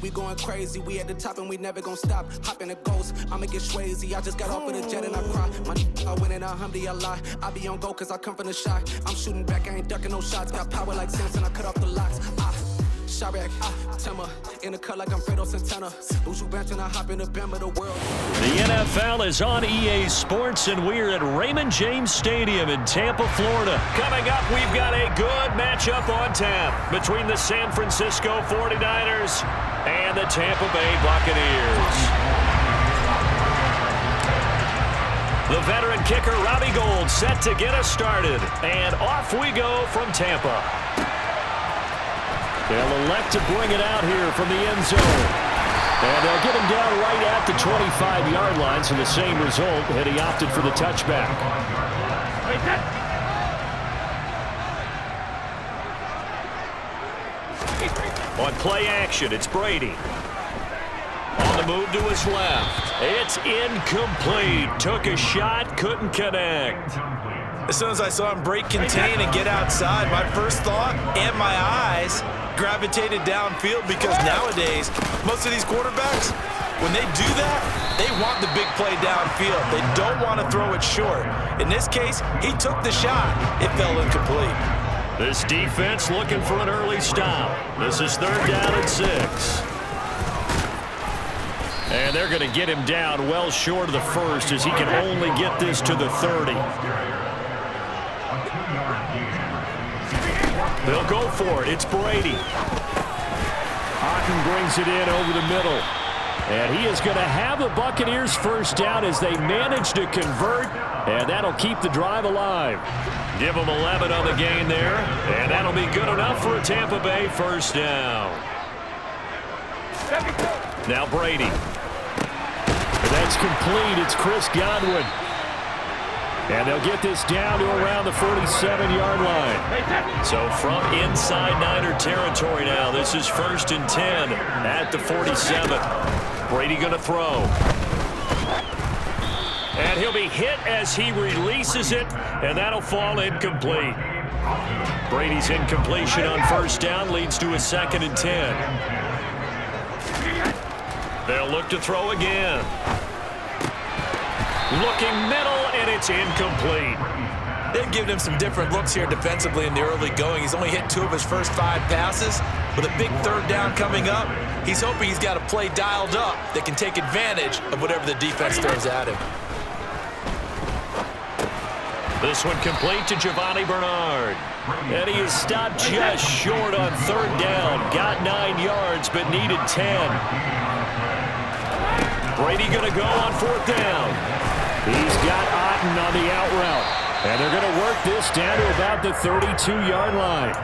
we going crazy. We at the top and we never gonna stop. Hop in a ghost, I'ma get Swayze. I just got off of the jet and I cry. I win in a Humvee, I lie. I be on go cause I come from the shot. I'm shooting back, I ain't ducking no shots. Got power like Samson, I cut off the locks. Sharek, Timmer, in the cut like I'm Fredo Santana. Buju Banton, I hop in the bim of the world. The NFL is on EA Sports, and we're at Raymond James Stadium in Tampa, Florida. Coming up, we've got a good matchup on tap between the San Francisco 49ers and the Tampa Bay Buccaneers. The veteran kicker, Robbie Gould, set to get us started. And off we go from Tampa. They'll elect to bring it out here from the end zone. And they'll get him down right at the 25-yard line, so the same result had he opted for the touchback. On play action, it's Brady. On the move to his left. It's incomplete. Took a shot, couldn't connect. As soon as I saw him break contain and get outside, my first thought and my eyes gravitated downfield, because nowadays, most of these quarterbacks, when they do that, they want the big play downfield. They don't want to throw it short. In this case, he took the shot. It fell incomplete. This defense looking for an early stop. This is 3rd down and 6. And they're going to get him down well short of the first, as he can only get this to the 30. They'll go for it. It's Brady. Otten brings it in over the middle. And he is going to have the Buccaneers first down as they manage to convert. And that'll keep the drive alive. Give them 11 on the gain there. And that'll be good enough for a Tampa Bay first down. Now Brady. And that's complete. It's Chris Godwin. And they'll get this down to around the 47-yard line. So from inside Niner territory now, this is 1st and 10 at the 47. Brady going to throw. And he'll be hit as he releases it, and that'll fall incomplete. Brady's incompletion on first down leads to a 2nd and 10. They'll look to throw again. Looking middle, and it's incomplete. They've given him some different looks here defensively in the early going. He's only hit 2 of his first 5 passes. With a big 3rd down coming up, he's hoping he's got a play dialed up that can take advantage of whatever the defense throws at him. This one complete to Giovanni Bernard. And he is stopped just short on 3rd down. Got 9 yards, but needed 10. Brady going to go on 4th down. He's got Otten on the out route. And they're going to work this down to about the 32-yard line.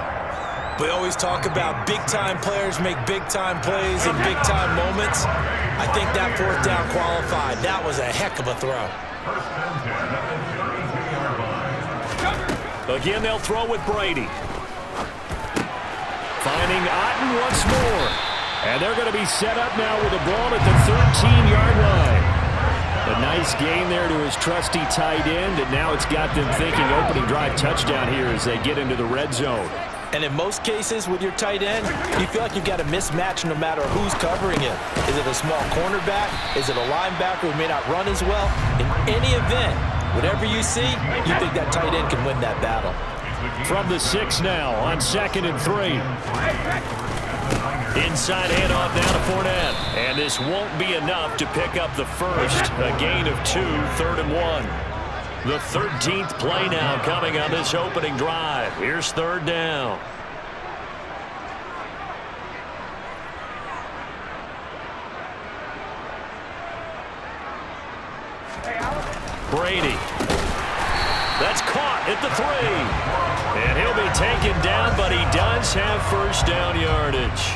We always talk about big-time players make big-time plays in big-time moments. I think that 4th down qualified. That was a heck of a throw. Again, they'll throw with Brady. Finding Otten once more. And they're going to be set up now with the ball at the 13-yard line. A nice gain there to his trusty tight end, and now it's got them thinking opening drive touchdown here as they get into the red zone. And in most cases with your tight end, you feel like you've got a mismatch no matter who's covering him. Is it a small cornerback? Is it a linebacker who may not run as well? In any event, whatever you see, you think that tight end can win that battle. From the 6 now on 2nd and 3. Inside handoff now to Fournette. And this won't be enough to pick up the first. A gain of 2, 3rd and 1. The 13th play now coming on this opening drive. Here's 3rd down. Brady. That's caught at the 3. And he'll be taken down, but he does have first down yardage.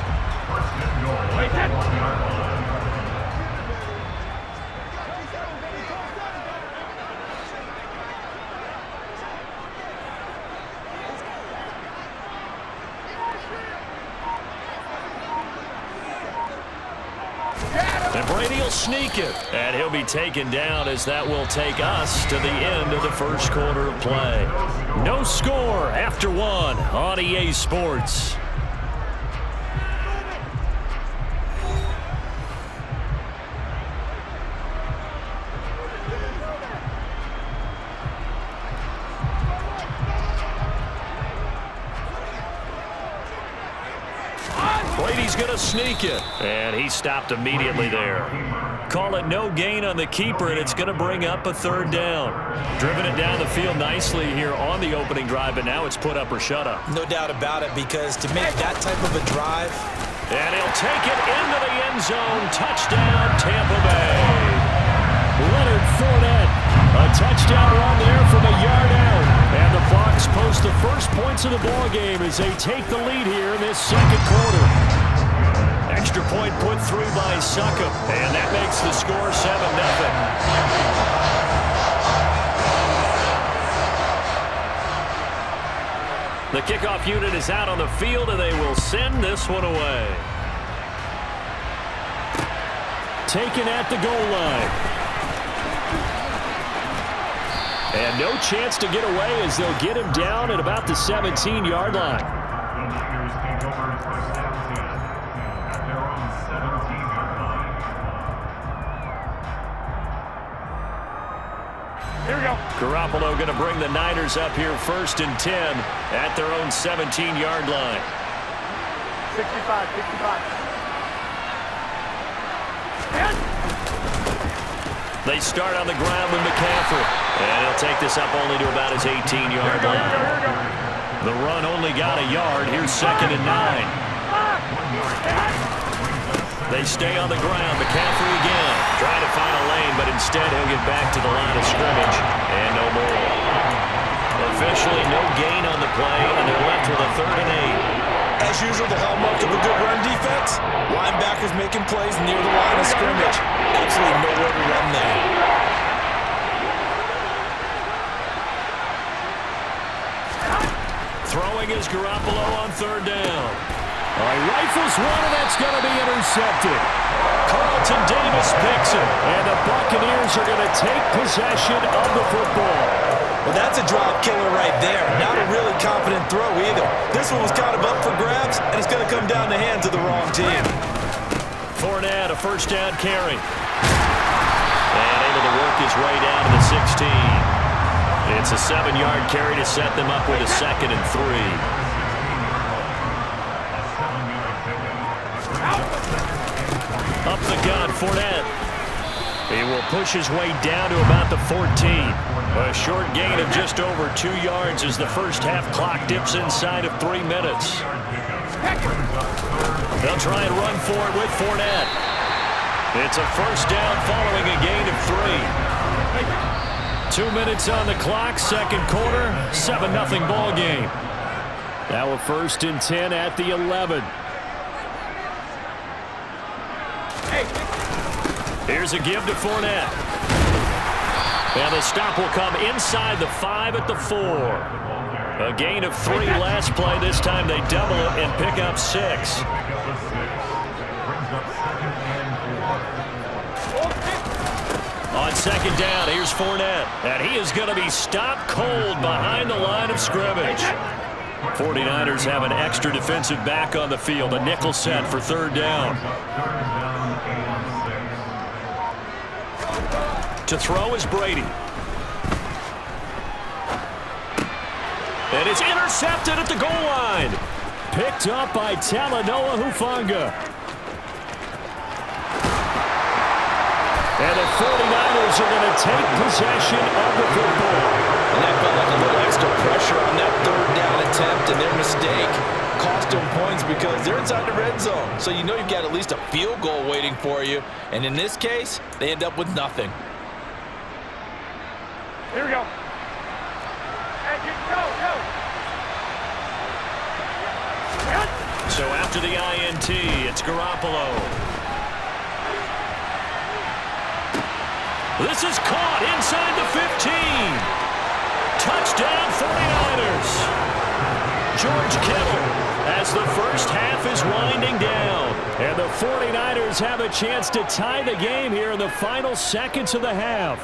And Brady will sneak it. And he'll be taken down as that will take us to the end of the first quarter of play. No score after 1 on EA Sports. going to sneak it. And he stopped immediately there. Call it no gain on the keeper, and it's going to bring up a third down. Driven it down the field nicely here on the opening drive, but now it's put up or shut up. No doubt about it, because to make that type of a drive. And he'll take it into the end zone. Touchdown, Tampa Bay. Leonard Fournette. A touchdown run there from a yard out. And the Bucs post the first points of the ball game as they take the lead here in this second quarter. Extra point put through by Succop, and that makes the score 7-0. The kickoff unit is out on the field, and they will send this one away. Taken at the goal line. And no chance to get away as they'll get him down at about the 17-yard line. Garoppolo going to bring the Niners up here 1st and 10 at their own 17-yard line. 65. They start on the ground with McCaffrey. And he'll take this up only to about his 18-yard line. The run only got a yard. Here's 2nd and 9. They stay on the ground. McCaffrey again. Trying to find a lane, but instead he'll get back to the line of scrimmage. And no more. Officially no gain on the play, and they're left with a 3rd and 8. As usual, the hallmark of a good run defense. Linebackers making plays near the line of scrimmage. Absolutely nowhere to run there. Throwing is Garoppolo on 3rd down. Rifles one, and that's going to be intercepted. Carlton Davis picks it, and the Buccaneers are going to take possession of the football. Well, that's a drop killer right there. Not a really confident throw either. This one was kind of up for grabs, and it's going to come down the hands of the wrong team. Fournette, a 1st down carry. And able to work his way down to the 16. It's a 7-yard carry to set them up with a 2nd and 3. Up the gun, Fournette. He will push his way down to about the 14. A short gain of just over 2 yards as the first half clock dips inside of 3 minutes. They'll try and run for it with Fournette. It's a 1st down following a gain of 3. 2 minutes on the clock, 2nd quarter, 7-0 ball game. Now a 1st and 10 at the 11. Here's a give to Fournette. And the stop will come inside the 5 at the 4. A gain of 3 last play. This time they double it and pick up 6. On 2nd down, here's Fournette. And he is going to be stopped cold behind the line of scrimmage. 49ers have an extra defensive back on the field. A nickel set for 3rd down. To throw is Brady. And it's intercepted at the goal line. Picked up by Talanoa Hufanga. And the 49ers are going to take possession of the football. And that felt like a little extra pressure on that 3rd down attempt, and their mistake cost them points because they're inside the red zone. So you know you've got at least a field goal waiting for you. And in this case, they end up with nothing. Here we go. So after the INT, it's Garoppolo. This is caught inside the 15. Touchdown 49ers. George Kittle as the first half is winding down. And the 49ers have a chance to tie the game here in the final seconds of the half.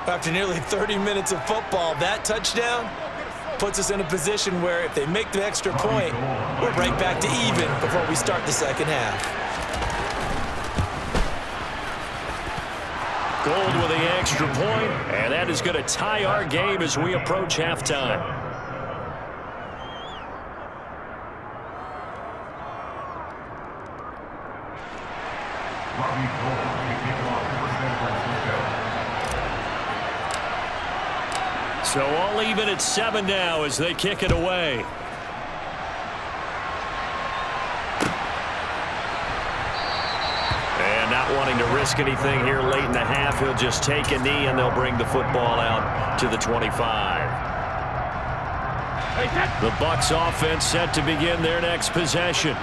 After nearly 30 minutes of football, that touchdown puts us in a position where if they make the extra point, we're right back to even before we start the second half. Gold with the extra point, and that is going to tie our game as we approach halftime. So all even at 7 now as they kick it away. And not wanting to risk anything here late in the half, he'll just take a knee and they'll bring the football out to the 25. The Bucs offense set to begin their next possession.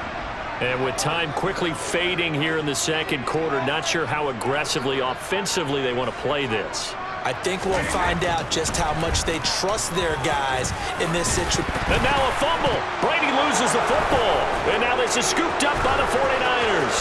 And with time quickly fading here in the second quarter, not sure how aggressively, offensively they want to play this. I think we'll find out just how much they trust their guys in this situation. And now a fumble. Brady loses the football. And now this is scooped up by the 49ers.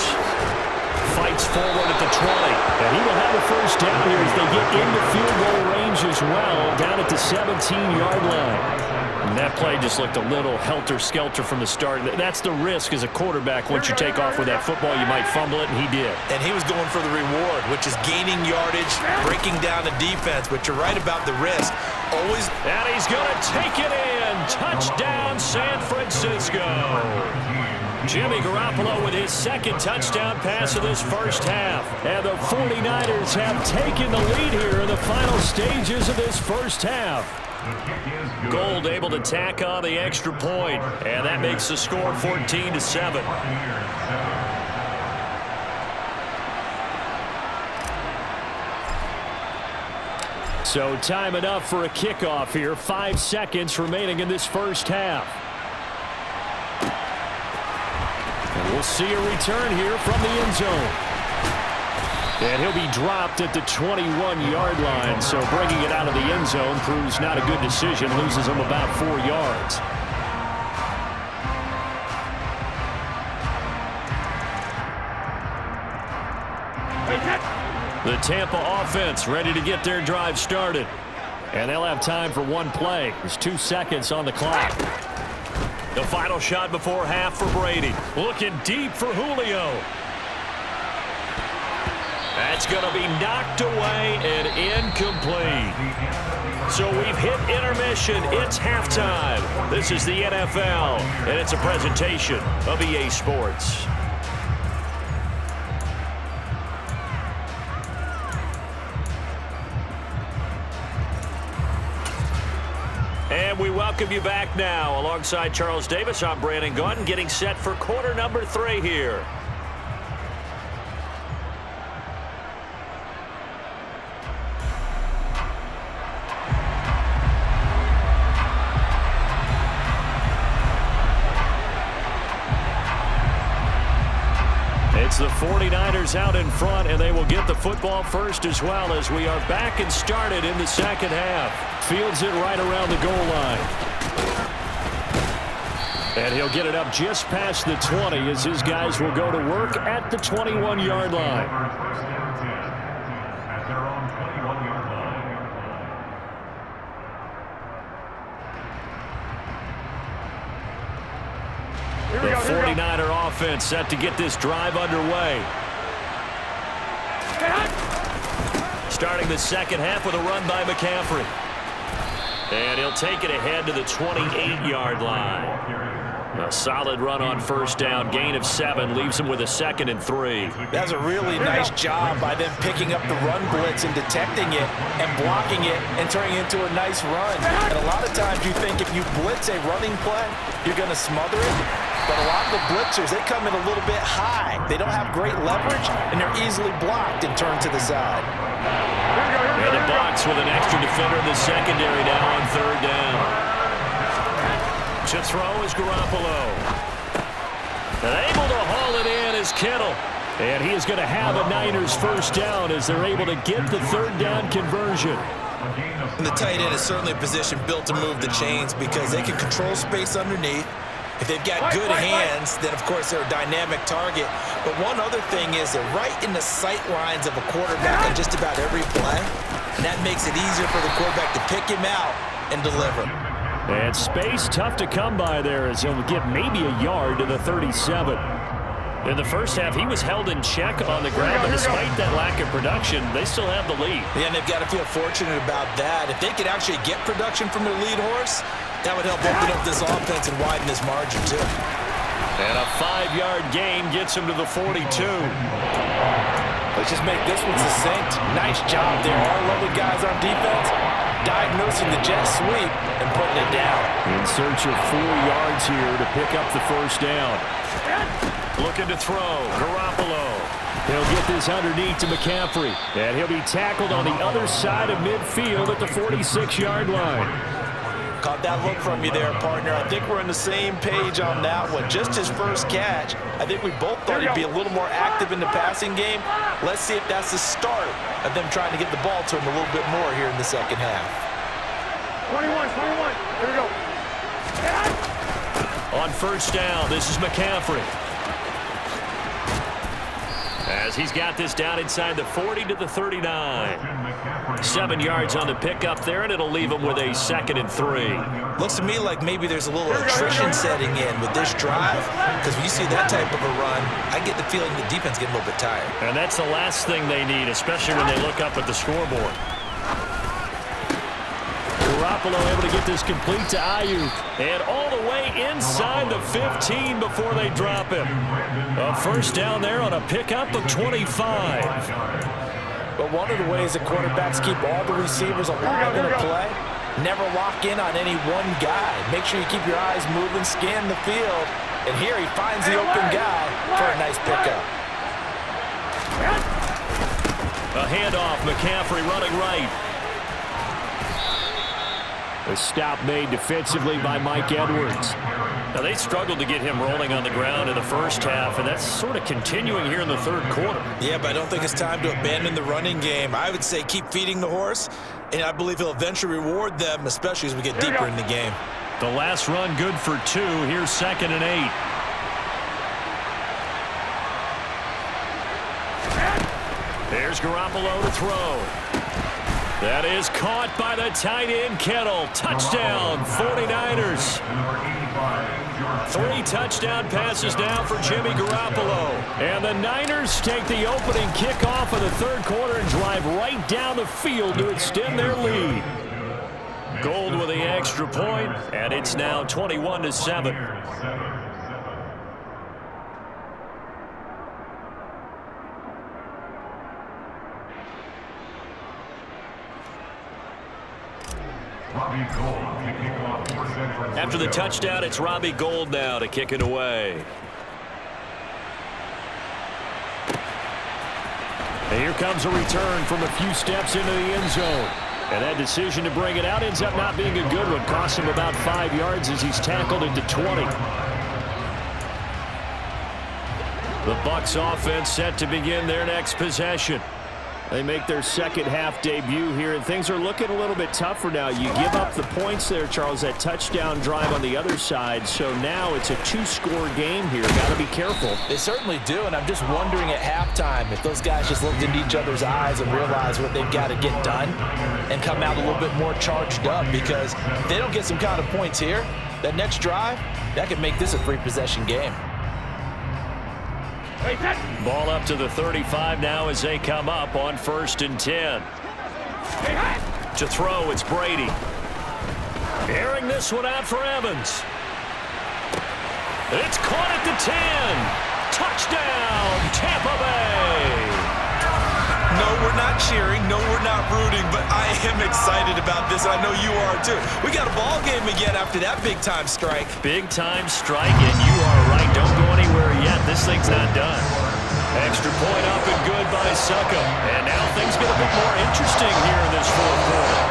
Fights forward at the 20. And he will have a first down here as they get into field goal range as well, down at the 17-yard line. And that play just looked a little helter-skelter from the start. That's the risk as a quarterback. Once you take off with that football, you might fumble it, and he did. And he was going for the reward, which is gaining yardage, breaking down the defense. But you're right about the risk. Always. And he's going to take it in. Touchdown, San Francisco. Jimmy Garoppolo with his second touchdown pass of this first half. And the 49ers have taken the lead here in the final stages of this first half. Gold able to tack on the extra point, and that makes the score 14-7. So time enough for a kickoff here. 5 seconds remaining in this first half. And we'll see a return here from the end zone. And he'll be dropped at the 21-yard line, so bringing it out of the end zone proves not a good decision, loses him about 4 yards. The Tampa offense ready to get their drive started. And they'll have time for one play. There's 2 seconds on the clock. The final shot before half for Brady. Looking deep for Julio. That's going to be knocked away and incomplete. So we've hit intermission. It's halftime. This is the NFL, and it's a presentation of EA Sports. And we welcome you back now. Alongside Charles Davis, I'm Brandon Gunn, getting set for quarter number 3 here. It's the 49ers out in front, and they will get the football first as well as we are back and started in the second half. Fields it right around the goal line. And he'll get it up just past the 20 as his guys will go to work at the 21-yard line. The 49er offense set to get this drive underway. Starting the second half with a run by McCaffrey. And he'll take it ahead to the 28-yard line. A solid run on first down. Gain of 7 leaves him with a 2nd and 3. That's a really nice job by them picking up the run blitz and detecting it and blocking it and turning it into a nice run. And a lot of times you think if you blitz a running play, you're going to smother it. But a lot of the blitzers, they come in a little bit high. They don't have great leverage, and they're easily blocked and turned to the side. And the Bucs with an extra defender in the secondary now on 3rd down. To throw is Garoppolo. And able to haul it in is Kittle. And he is going to have a Niners first down as they're able to get the 3rd down conversion. And the tight end is certainly a position built to move the chains because they can control space underneath. If they've got good hands, then, of course, they're a dynamic target. But one other thing is they're right in the sight lines of a quarterback on just about every play. And that makes it easier for the quarterback to pick him out and deliver. And space tough to come by there as he'll get maybe a yard to the 37. In the first half, he was held in check on the ground, but despite that lack of production, they still have the lead. Yeah, and they've got to feel fortunate about that. If they could actually get production from their lead horse, that would help open up this offense and widen this margin, too. And a 5-yard gain gets him to the 42. Let's just make this one succinct. Nice job there. All 11 guys on defense diagnosing the jet sweep and putting it down. In search of 4 yards here to pick up the first down. Looking to throw. Garoppolo. He'll get this underneath to McCaffrey. And he'll be tackled on the other side of midfield at the 46-yard line. Caught that look from you there, partner. I think we're on the same page on that one. Just his first catch. I think we both thought he'd be a little more active in the passing game. Let's see if that's the start of them trying to get the ball to him a little bit more here in the second half. 21. Here we go. On first down, this is McCaffrey. As he's got this down inside the 40 to the 39. 7 yards on the pickup there, and it'll leave him with a 2nd and 3. Looks to me like maybe there's a little attrition setting in with this drive, because when you see that type of a run, I get the feeling the defense getting a little bit tired. And that's the last thing they need, especially when they look up at the scoreboard. Garoppolo able to get this complete to Ayuk. And all the way inside the 15 before they drop him. A first down there on a pickup of 25. But one of the ways that quarterbacks keep all the receivers alive in a play, never lock in on any one guy. Make sure you keep your eyes moving, scan the field. And here he finds the open guy for a nice pickup. A handoff, McCaffrey running right. A stop made defensively by Mike Edwards. Now, they struggled to get him rolling on the ground in the first half, and that's sort of continuing here in the third quarter. Yeah, but I don't think it's time to abandon the running game. I would say keep feeding the horse, and I believe he'll eventually reward them, especially as we get deeper in the game. The last run good for 2. Here's 2nd and 8. There's Garoppolo to throw. That is caught by the tight end, Kittle. Touchdown, 49ers. 3 touchdown passes now for Jimmy Garoppolo. And the Niners take the opening kickoff of the third quarter and drive right down the field to extend their lead. Gold with the extra point, and it's now 21-7. After the touchdown, it's Robbie Gould now to kick it away. And here comes a return from a few steps into the end zone. And that decision to bring it out ends up not being a good one. Costs him about 5 yards as he's tackled into 20. The Bucs offense set to begin their next possession. They make their second half debut here, and things are looking a little bit tougher now. You give up the points there, Charles, that touchdown drive on the other side. So now it's a 2-score game here. Got to be careful. They certainly do, and I'm just wondering at halftime if those guys just looked into each other's eyes and realized what they've got to get done and come out a little bit more charged up, because if they don't get some kind of points here, that next drive, that could make this a free possession game. Ball up to the 35 now as they come up on 1st and 10. To throw, it's Brady. Airing this one out for Evans. It's caught at the 10. Touchdown, Tampa Bay. No, we're not cheering. No, we're not rooting, but I am excited about this. I know you are too. We got a ball game again after that big-time strike. Big-time strike, and you are right. Don't go anywhere yet. This thing's not done. Extra point up and good by Succop. And now things get a bit more interesting here in this fourth quarter.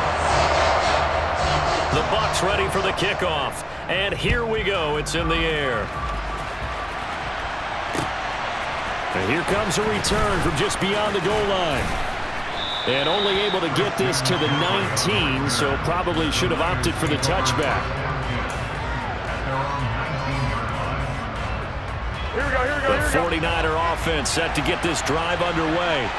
The Bucs ready for the kickoff. And here we go. It's in the air. And here comes a return from just beyond the goal line. And only able to get this to the 19, so probably should have opted for the touchback. The 49er offense set to get this drive underway.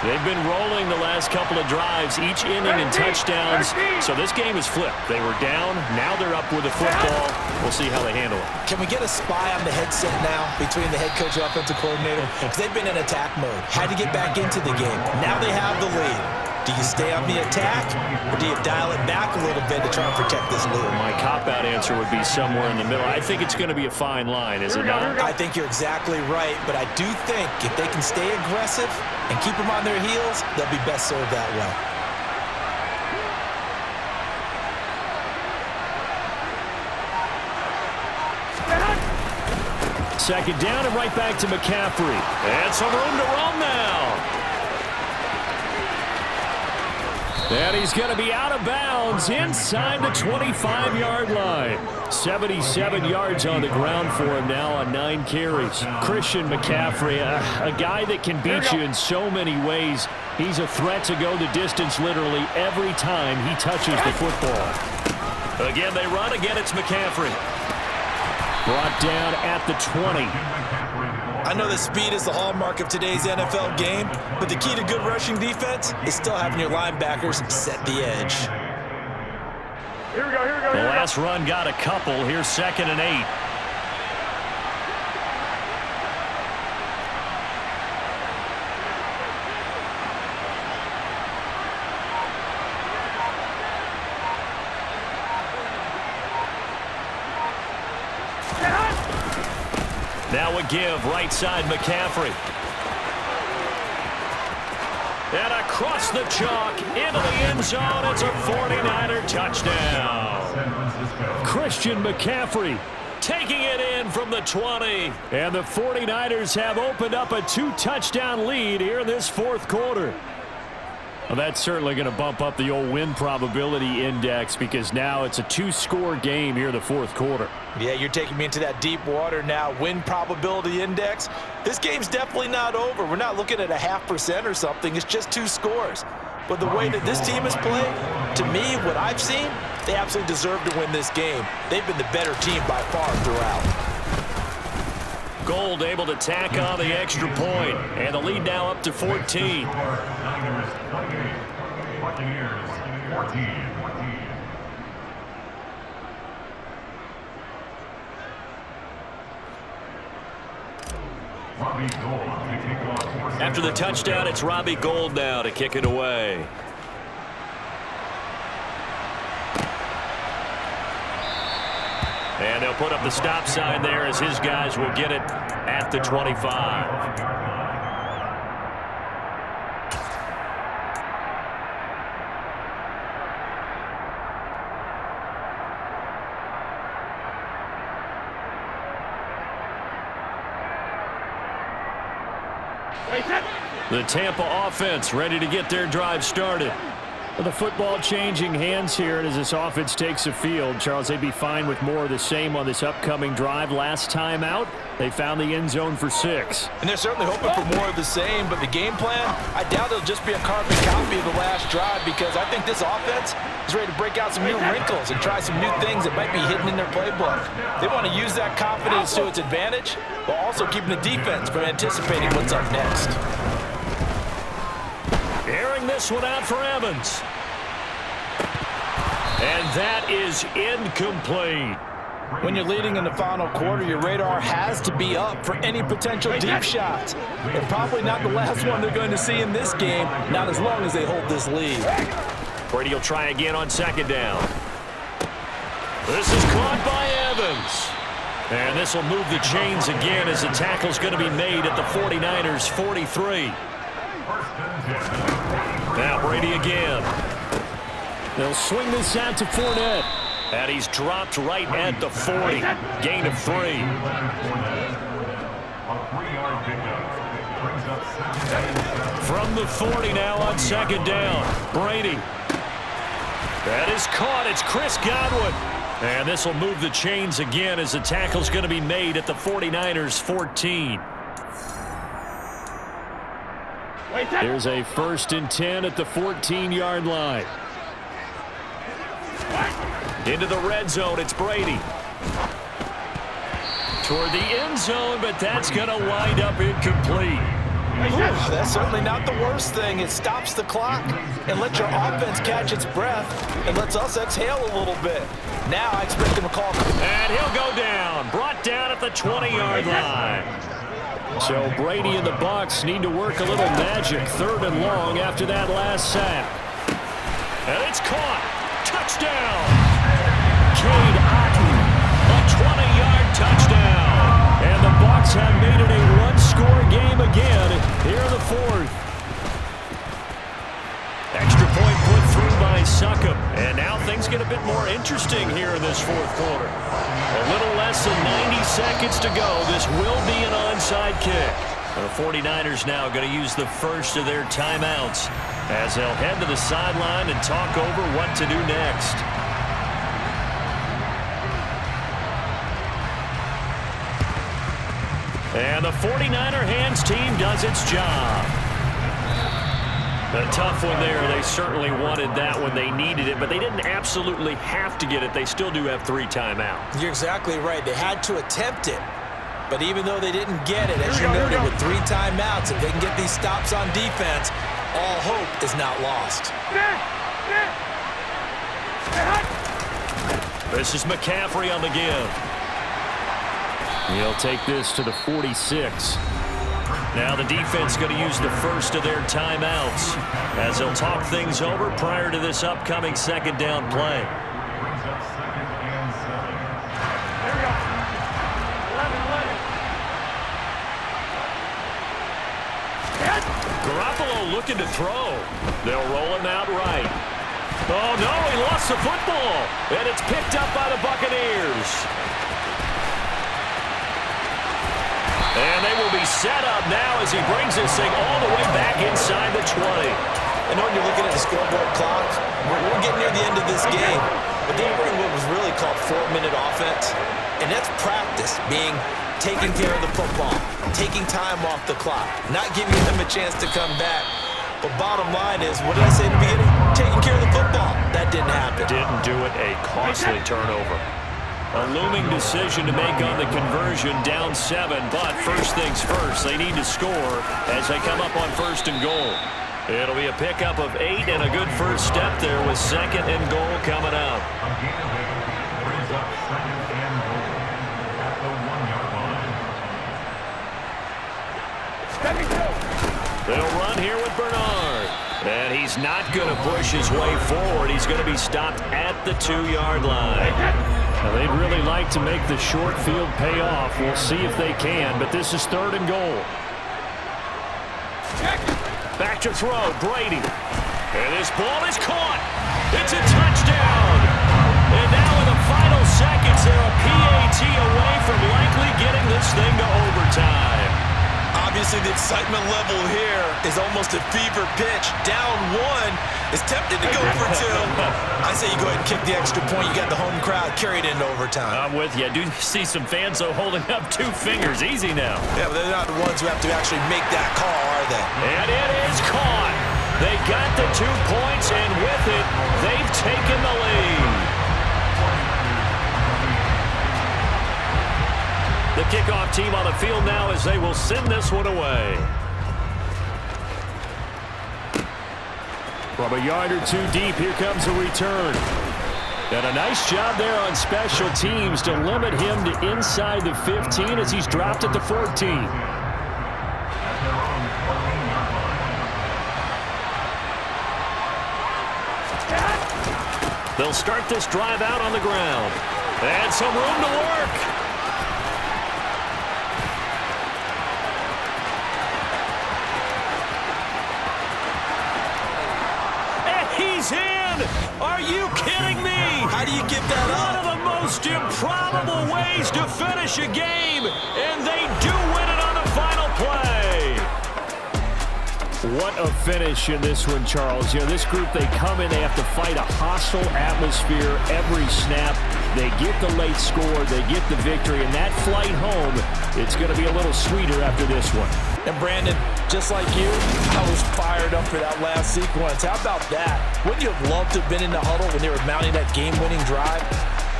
They've been rolling the last couple of drives, each inning in touchdowns. So this game is flipped. They were down. Now they're up with the football. We'll see how they handle it. Can we get a spy on the headset now between the head coach and offensive coordinator? Because they've been in attack mode. Had to get back into the game. Now they have the lead. Do you stay on the attack, or do you dial it back a little bit to try and protect this lead? My cop-out answer would be somewhere in the middle. I think it's going to be a fine line, is it not? I think you're exactly right, but I do think if they can stay aggressive and keep them on their heels, they'll be best served that way. Second down and right back to McCaffrey. And some room to run now. And he's going to be out of bounds inside the 25-yard line. 77 yards on the ground for him now on 9 carries. Christian McCaffrey, a guy that can beat you in so many ways. He's a threat to go the distance literally every time he touches the football. Again, they run. Again, it's McCaffrey. Brought down at the 20. I know that speed is the hallmark of today's NFL game, but the key to good rushing defense is still having your linebackers set the edge. Here we go, here we go, The here we go. last run got a couple. Here's 2nd and 8. Now a give, right side McCaffrey. And across the chalk, into the end zone, it's a 49er touchdown. Christian McCaffrey taking it in from the 20. And the 49ers have opened up a 2-touchdown lead here in this 4th quarter. Well, that's certainly going to bump up the old win probability index because now it's a 2-score game here in the 4th quarter. Yeah, you're taking me into that deep water now. Win probability index. This game's definitely not over. We're not looking at a 0.5% or something. It's just 2 scores. But the way that this team has played, to me, what I've seen, they absolutely deserve to win this game. They've been the better team by far throughout. Gold able to tack on the extra point, and the lead now up to 14. After the touchdown, it's Robbie Gould now to kick it away. And they'll put up the stop sign there as his guys will get it at the 25. The Tampa offense ready to get their drive started. The football changing hands here, and as this offense takes the field, Charles, they'd be fine with more of the same on this upcoming drive. Last time out, they found the end zone for 6. And they're certainly hoping for more of the same, but the game plan, I doubt it'll just be a carbon copy of the last drive because I think this offense is ready to break out some new wrinkles and try some new things that might be hidden in their playbook. They want to use that confidence to its advantage, while also keeping the defense from anticipating what's up next. Airing this one out for Evans. And that is incomplete. When you're leading in the final quarter, your radar has to be up for any potential deep shots. And probably not the last one they're going to see in this game, not as long as they hold this lead. Brady will try again on 2nd down. This is caught by Evans. And this will move the chains again as the tackle's going to be made at the 49ers' 43. Now Brady again. They'll swing this out to Fournette. And he's dropped right at the 40. Gain of 3. From the 40 now on 2nd down. Brady. That is caught. It's Chris Godwin. And this will move the chains again as the tackle's going to be made at the 49ers' 14. There's a 1st and 10 at the 14-yard line. Into the red zone, it's Brady. Toward the end zone, but that's going to wind up incomplete. Ooh, that's certainly not the worst thing. It stops the clock and lets your offense catch its breath and lets us exhale a little bit. Now I expect him to call. And he'll go down. Brought down at the 20-yard line. So Brady and the Bucs need to work a little magic. 3rd and long after that last sack. And it's caught. Touchdown. Cade Otton, a 20-yard touchdown. And the Bucs have made it a one-score game again here in the 4th. Extra point put through by Succop. And now things get a bit more interesting here in this 4th quarter. A little less than 90 seconds to go. This will be an onside kick. The 49ers now going to use the first of their timeouts as they'll head to the sideline and talk over what to do next. And the 49er hands team does its job. A tough one there. They certainly wanted that when they needed it, but they didn't absolutely have to get it. They still do have 3 timeouts. You're exactly right. They had to attempt it. But even though they didn't get it, as you noted, with 3 timeouts, if they can get these stops on defense, all hope is not lost. This is McCaffrey on the give. He'll take this to the 46. Now the defense going to use the first of their timeouts as they'll talk things over prior to this upcoming 2nd down play. Garoppolo looking to throw. They'll roll him out right. Oh, no, he lost the football. And it's picked up by the Buccaneers. And they will be set up now as he brings this thing all the way back inside the 20. I know when you're looking at the scoreboard clock, we're getting near the end of this game. But they were in what was really called 4-minute offense. And that's practice, being taking care of the football, taking time off the clock, not giving them a chance to come back. But bottom line is, what did I say in the beginning? Taking care of the football. That didn't happen. Didn't do it. A costly turnover. A looming decision to make on the conversion, down 7. But first things first, they need to score as they come up on 1st and goal. It'll be a pickup of 8 and a good first step there with 2nd and goal coming up. They'll run here with Bernard. And he's not going to push his way forward. He's going to be stopped at the 2-yard line. Now, they'd really like to make the short field pay off. We'll see if they can, but this is 3rd and goal. Back to throw, Brady. And this ball is caught. It's a touchdown. And now in the final seconds, they're a PAT away from likely getting this thing to overtime. Obviously, the excitement level here is almost a fever pitch. Down 1 is tempted to go for 2. I say you go ahead and kick the extra point. You got the home crowd carried into overtime. I'm with you. I do see some fans, though, holding up 2 fingers. Easy now. Yeah, but they're not the ones who have to actually make that call, are they? And it is caught. They got the 2 points, and with it, they've taken the lead. The kickoff team on the field now as they will send this one away. From a yard or 2 deep, here comes a return. And a nice job there on special teams to limit him to inside the 15 as he's dropped at the 14. They'll start this drive out on the ground. And some room to work. Are you kidding me? How do you give that up? One of the most improbable ways to finish a game, and they do win it on the final play. What a finish in this one, Charles. You know, this group, they come in, they have to fight a hostile atmosphere every snap. They get the late score, they get the victory, and that flight home, it's going to be a little sweeter after this one. And Brandon, just like you, I was fired up for that last sequence. How about that? Wouldn't you have loved to have been in the huddle when they were mounting that game-winning drive?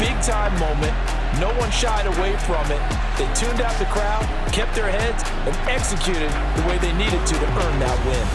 Big-time moment. No one shied away from it. They tuned out the crowd, kept their heads, and executed the way they needed to earn that win.